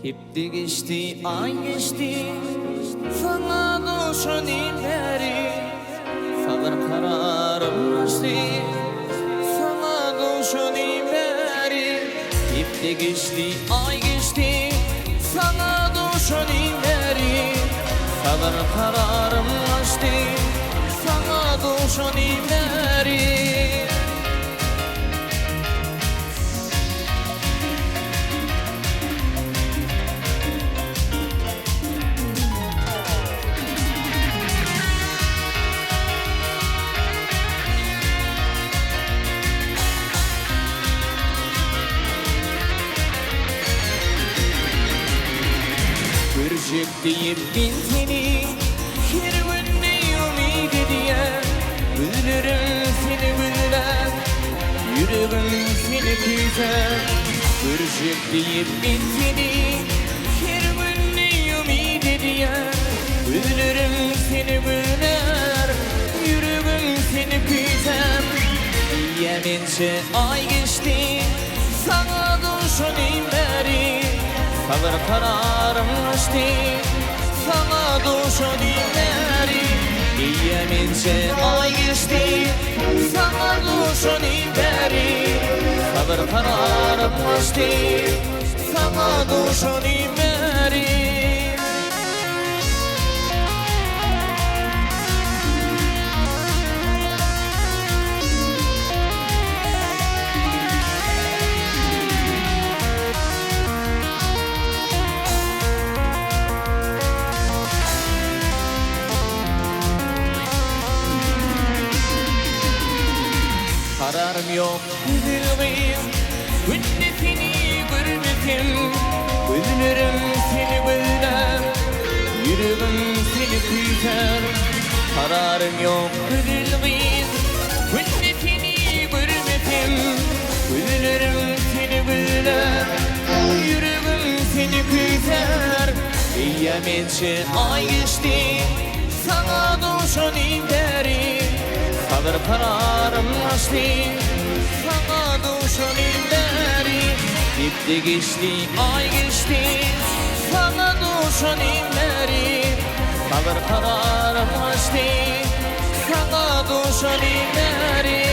Hepti geçti, ay geçti, sana düşenin beri. Sabır kararım açtı, sana düşenin beri. Hepti geçti, ay geçti, sana düşenin beri. Sabır kararım açtı, sana düşenin beri. Görecek deyip bin seni, her günde ümit ediyen. Güllerim seni güller, yüreğim seni güzel. Görecek deyip bin seni, her günde ümit ediyen. Güllerim seni güller, yüreğim seni güzel. Yemince ay geçti, sana düşenin beri. Sabır kararım açtı, sana düşenin beri. Yemince ay geçti, sana düşenin beri. Sabır kararım açtı, sana düşenin beri. Kararım yok üzülmeyin, günde seni görmedim. Güllerim seni güller, yüreğim seni güzel. Kararım yok üzülmeyin, günde seni görmedim. Güllerim seni güller, yüreğim seni güzel. Yemince ay geçti, sana düşenin beri. Sabır kararım açtı, sana düşenin beri. Bitti geçti, ay geçti, sana düşenin beri. Sabır kararım açtı, sana düşenin beri.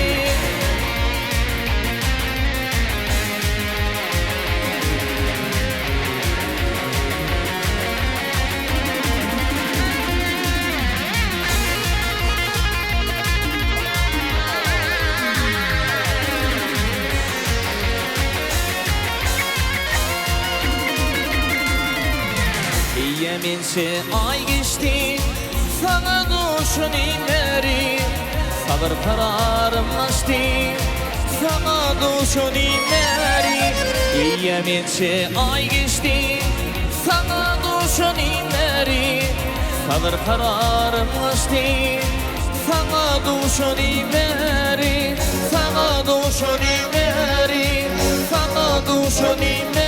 Yemince ay geçti, sana düşenin beri. Sabır kararım açtı, sana düşenin beri. Yemince ay geçti, sana düşenin beri. Sabır kararım açtı, sana düşenin beri. Sana düşenin beri, sana düşenin beri.